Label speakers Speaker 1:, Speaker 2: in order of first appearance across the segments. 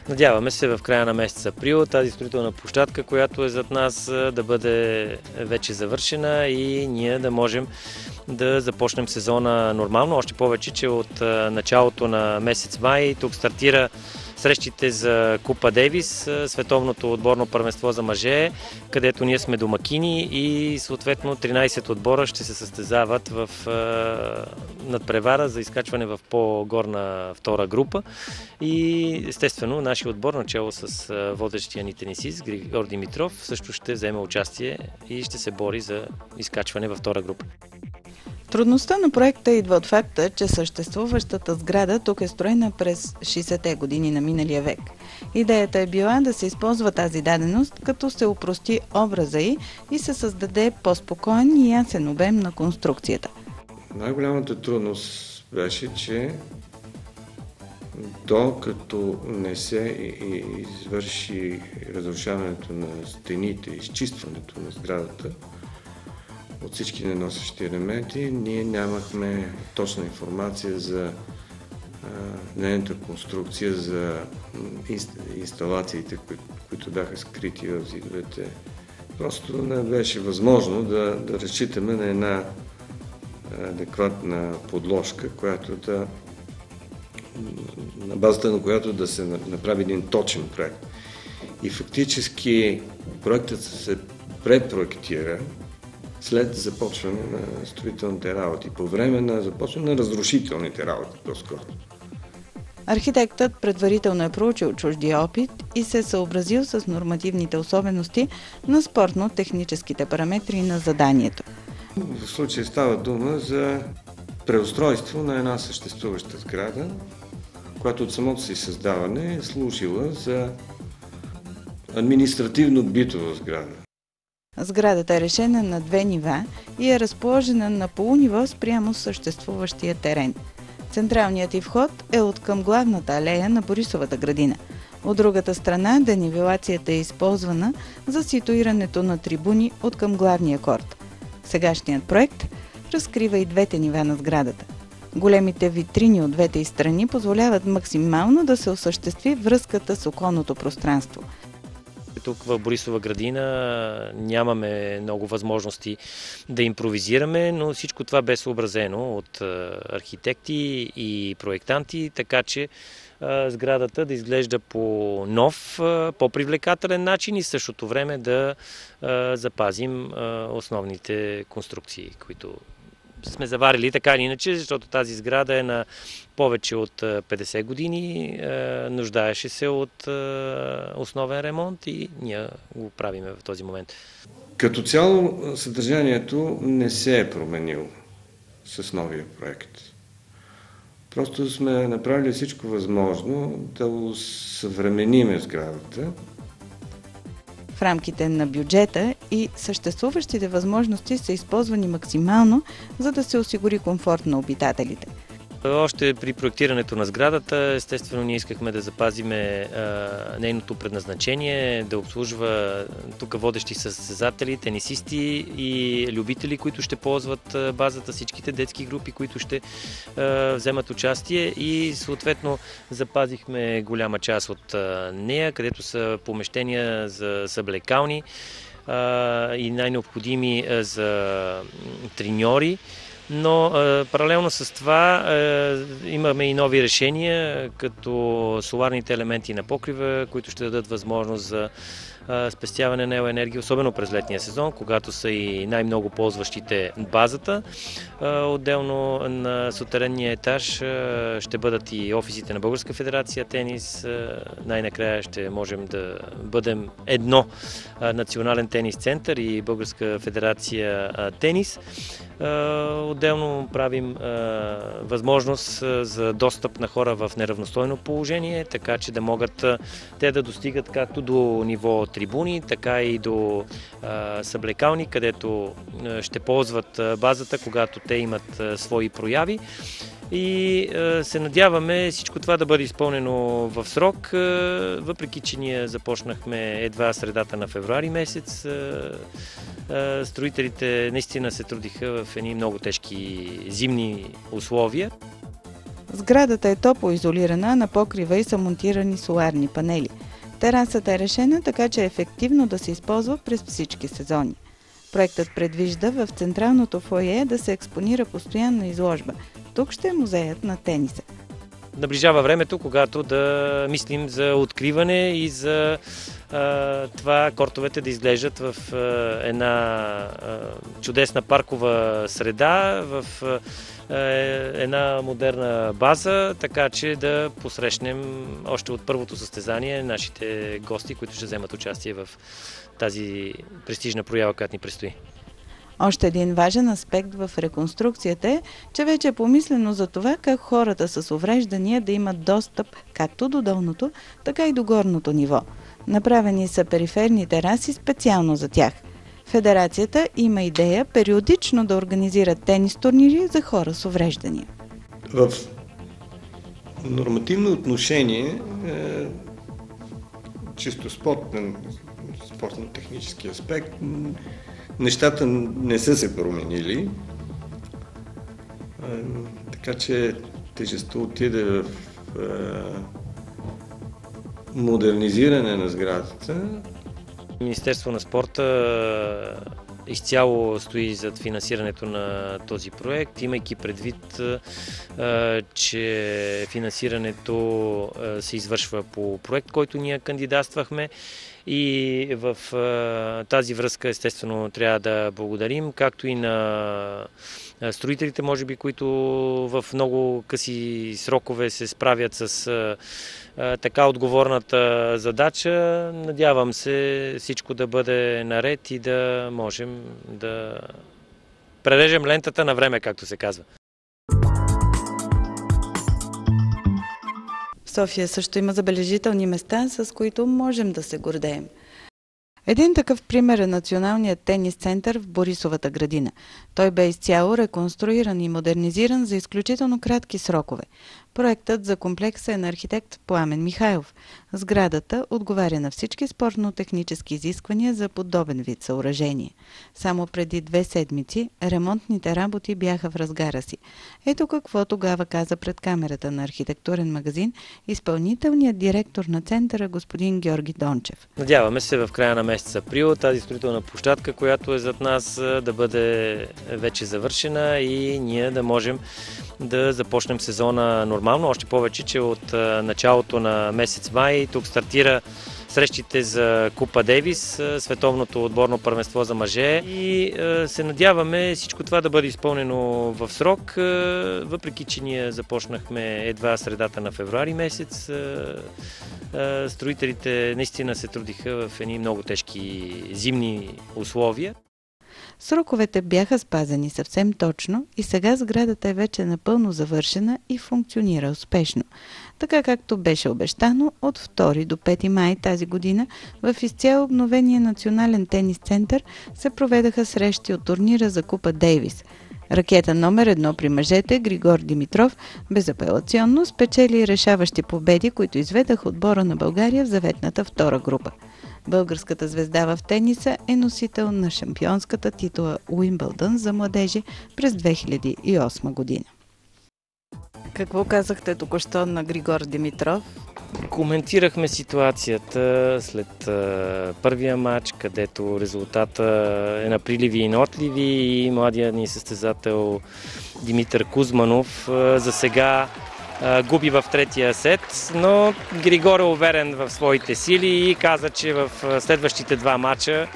Speaker 1: Надяваме се в края на месец април тази строителна площадка, която е зад нас, да бъде вече завършена и ние да можем да започнем сезона нормално. Още повече, че от началото на месец май тук стартира срещите за Купа Дейвис, световното отборно първенство за мъже, където ние сме домакини и съответно 13 отбора ще се състезават в надпревара за изкачване в по-горна втора група. И естествено нашия отбор, начало с водещия ни тенисист Григор Димитров, също ще вземе участие и ще се бори за изкачване във втора група.
Speaker 2: Трудността на проекта идва от факта, че съществуващата сграда тук е строена през 60-те години на миналия век. Идеята е била да се използва тази даденост, като се опрости образа й и се създаде по-спокоен и ясен обем на конструкцията.
Speaker 3: Най-голямата трудност беше, че докато не се извърши разрушаването на стените, изчистването на сградата от всички неносещи елементи, ние нямахме точна информация за нейната конструкция, за инсталациите, които бяха скрити в зидовете. Просто не беше възможно да разчитаме на една адекватна подложка, на базата на която да се направи един точен проект. И фактически проектът се препроектира след започване на строителните работи, по време на започване на разрушителните работи по-скоро.
Speaker 2: Архитектът предварително е проучил чуждия опит и се е съобразил с нормативните особености на спортно-техническите параметри на заданието.
Speaker 3: В случая става дума за преустройство на една съществуваща сграда, която от самото си създаване е служила за административно-битова сграда.
Speaker 2: Сградата е решена на 2 нива и е разположена на полуниво спрямо съществуващия терен. Централният й вход е откъм главната алея на Борисовата градина. От другата страна денивелацията е използвана за ситуирането на трибуни откъм главния корт. Сегашният проект разкрива и двете нива на сградата. Големите витрини от двете й страни позволяват максимално да се осъществи връзката с околното пространство.
Speaker 1: Тук в Борисова градина нямаме много възможности да импровизираме, но всичко това бе съобразено от архитекти и проектанти, така че сградата да изглежда по нов, по-привлекателен начин и в същото време да запазим основните конструкции, които сме заварили така или иначе, защото тази сграда е на повече от 50 години, нуждаеше се от основен ремонт и ние го правиме в този момент.
Speaker 3: Като цяло съдържанието не се е променило с новия проект. Просто сме направили всичко възможно да усъвремениме сградата.
Speaker 2: В рамките на бюджета и съществуващите възможности са използвани максимално, за да се осигури комфорт на обитателите.
Speaker 1: Още при проектирането на сградата, естествено, ние искахме да запазиме нейното предназначение, да обслужва тук водещи състезатели, тенисисти и любители, които ще ползват базата, всичките детски групи, които ще вземат участие и съответно запазихме голяма част от нея, където са помещения за съблекални и най-необходими за треньори. Но паралелно с това имаме и нови решения, като соларните елементи на покрива, които ще дадат възможност за спестяване на електроенергия, особено през летния сезон, когато са и най-много ползващите базата. Отделно на сутеренния етаж ще бъдат и офисите на Българска федерация тенис. Най-накрая ще можем да бъдем едно национален тенис център и Българска федерация тенис. Отделно правим възможност за достъп на хора в неравностойно положение, така че да могат те да достигат както до ниво трибуни, така и до съблекални, където ще ползват базата, когато те имат свои прояви. И се надяваме всичко това да бъде изпълнено в срок, въпреки че ние започнахме едва средата на февруари месец. Строителите наистина се трудиха в едни много тежки зимни условия.
Speaker 2: Сградата е топлоизолирана, на покрива и са монтирани соларни панели. Терасата е решена така, че е ефективно да се използва през всички сезони. Проектът предвижда в централното фоайе да се експонира постоянна изложба. Тук ще е музеят на тениса.
Speaker 1: Наближава времето, когато да мислим за откриване и за това кортовете да изглеждат в една чудесна паркова среда, в една модерна база, така че да посрещнем още от първото състезание нашите гости, които ще вземат участие в тази престижна проява, която ни предстои.
Speaker 2: Още един важен аспект в реконструкцията е, че вече е помислено за това как хората с увреждания да имат достъп както до долното, така и до горното ниво. Направени са периферни тераси специално за тях. Федерацията има идея периодично да организира тенис турнири за хора с увреждания.
Speaker 3: В нормативно отношение, чисто спортно-технически аспект, нещата не са се променили, така че тежестта отиде в модернизиране на сградата.
Speaker 1: Министерство на спорта изцяло стои зад финансирането на този проект, имайки предвид, че финансирането се извършва по проект, който ние кандидатствахме. И в тази връзка естествено трябва да благодарим, както и на строителите, може би, които в много къси срокове се справят с така отговорната задача. Надявам се всичко да бъде наред и да можем да прережем лентата на време, както се казва.
Speaker 2: София също има забележителни места, с които можем да се гордеем. Един такъв пример е Националният тенис център в Борисовата градина. Той бе изцяло реконструиран и модернизиран за изключително кратки срокове. Проектът за комплекса е на архитект Пламен Михайлов. Сградата отговаря на всички спортно-технически изисквания за подобен вид съоръжение. Само преди 2 седмици ремонтните работи бяха в разгара си. Ето какво тогава каза пред камерата на архитектурен магазин изпълнителният директор на центъра господин Георги Дончев.
Speaker 1: Надяваме се в края на месец април тази строителна площадка, която е зад нас, да бъде вече завършена и ние да можем да започнем сезона нормално. Още повече, че от началото на месец май тук стартира срещите за Купа Дейвис, световното отборно първенство за мъже, и се надяваме всичко това да бъде изпълнено в срок, въпреки че ние започнахме едва средата на февруари месец. Строителите наистина се трудиха в едни много тежки зимни условия.
Speaker 2: Сроковете бяха спазени съвсем точно и сега сградата е вече напълно завършена и функционира успешно. Така както беше обещано, от 2 до 5 май тази година в изцяло обновения Национален тенис център се проведаха срещи от турнира за Купа Дейвис. Ракета номер 1 при мъжете Григор Димитров безапелационно спечели решаващи победи, които изведаха отбора на България в заветната 2 група. Българската звезда в тениса е носител на шампионската титула Уимбълдън за младежи през 2008 година. Какво казахте току-що на Григор Димитров?
Speaker 1: Коментирахме ситуацията след първия матч, където резултата е на приливи и на отливи, и младият ни състезател Димитър Кузманов за сега губи в третия сет, но Григор е уверен в своите сили и каза, че в следващите 2 матча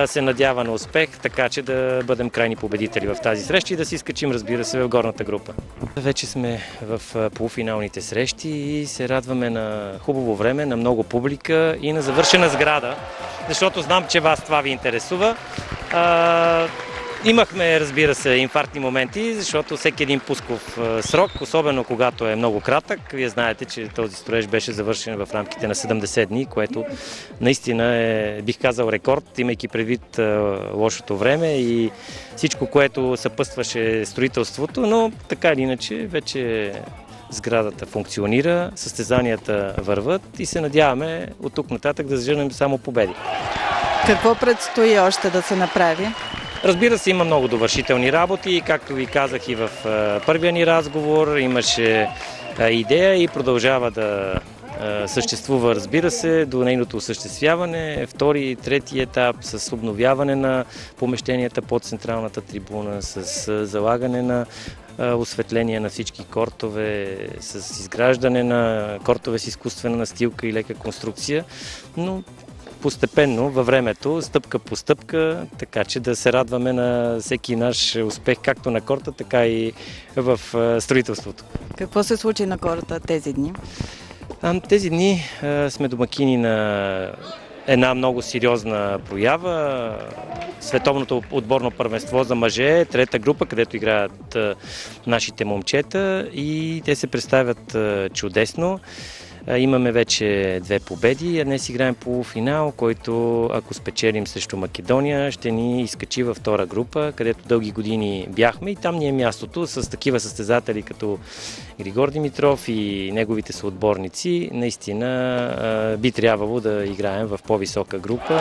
Speaker 1: се надява на успех, така че да бъдем крайни победители в тази среща и да си изкачим, разбира се, в горната група. Вече сме в полуфиналните срещи и се радваме на хубаво време, на много публика и на завършена сграда, защото знам, че вас това ви интересува. Имахме, разбира се, инфарктни моменти, защото всеки един пусков срок, особено когато е много кратък, вие знаете, че този строеж беше завършен в рамките на 70 дни, което наистина е, бих казал, рекорд, имайки предвид лошото време и всичко, което съпътстваше строителството, но така или иначе вече сградата функционира, състезанията върват и се надяваме от тук нататък да заженем само победи.
Speaker 2: Какво предстои още да се направи?
Speaker 1: Разбира се, има много довършителни работи, както ви казах и в първия ни разговор, имаше идея и продължава да съществува, разбира се, до нейното осъществяване. Втори и трети етап с обновяване на помещенията под централната трибуна, с залагане на осветление на всички кортове, с изграждане на кортове с изкуствена настилка и лека конструкция, но постепенно, във времето, стъпка по стъпка, така че да се радваме на всеки наш успех, както на корта, така и в строителството.
Speaker 2: Какво се случи на корта тези дни?
Speaker 1: Тези дни сме домакини на една много сериозна проява. Световното отборно първенство за мъже, трета група, където играят нашите момчета и те се представят чудесно. Имаме вече 2 победи, а днес играем полуфинал, който, ако спечелим срещу Македония, ще ни изкачи във втора група, където дълги години бяхме и там ни е мястото с такива състезатели като Григор Димитров и неговите съотборници. Наистина би трябвало да играем в по-висока група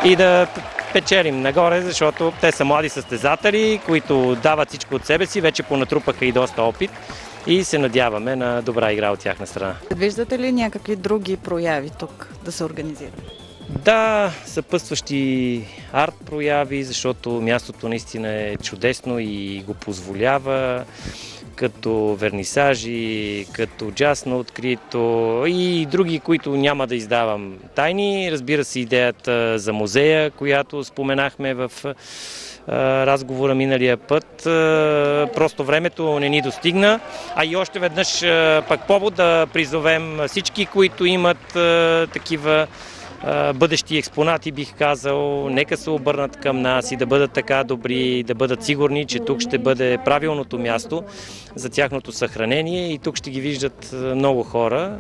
Speaker 1: и да печелим нагоре, защото те са млади състезатели, които дават всичко от себе си, вече понатрупаха и доста опит. И се надяваме на добра игра от тяхна страна.
Speaker 2: Виждате ли някакви други прояви тук да се организират?
Speaker 1: Да, съпътстващи арт прояви, защото мястото наистина е чудесно и го позволява, като вернисажи, като джаз на открито и други, които няма да издавам тайни. Разбира се, идеята за музея, която споменахме в разговора миналия път. Просто времето не ни достигна, а и още веднъж пък повод да призовем всички, които имат такива бъдещи експонати, бих казал, нека се обърнат към нас и да бъдат така добри, да бъдат сигурни, че тук ще бъде правилното място за тяхното съхранение и тук ще ги виждат много хора,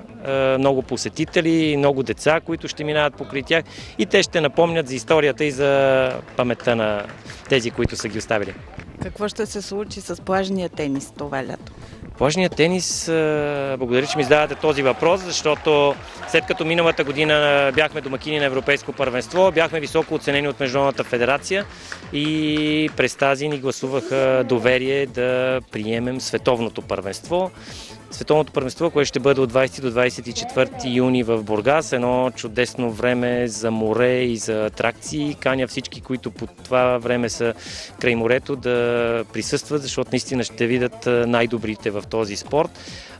Speaker 1: много посетители, много деца, които ще минават покрай тях и те ще напомнят за историята и за паметта на тези, които са ги оставили.
Speaker 2: Какво ще се случи с плажния тенис това лято?
Speaker 1: Плажният тенис, благодаря, че ми задавате този въпрос, защото след като миналата година бяхме домакини на Европейско първенство, бяхме високо оценени от Международната федерация и през тази ни гласуваха доверие да приемем световното първенство. Световното първенство, което ще бъде от 20 до 24 юни в Бургас. Едно чудесно време за море и за атракции. Каня всички, които по това време са край морето, да присъстват, защото наистина ще видят най-добрите в този спорт.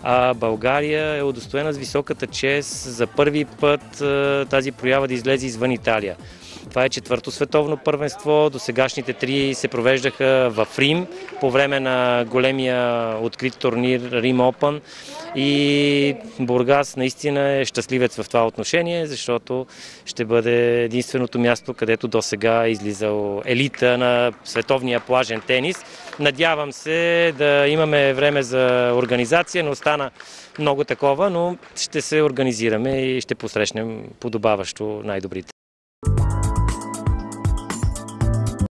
Speaker 1: А България е удостоена с високата чест за първи път тази проява да излезе извън Италия. Това е 4-то световно първенство. До сегашните 3 се провеждаха в Рим по време на големия открит турнир Рим Open. И Бургас наистина е щастливец в това отношение, защото ще бъде единственото място, където до сега е излизал елита на световния плажен тенис. Надявам се да имаме време за организация, не остана много такова, но ще се организираме и ще посрещнем подобаващо най-добрите.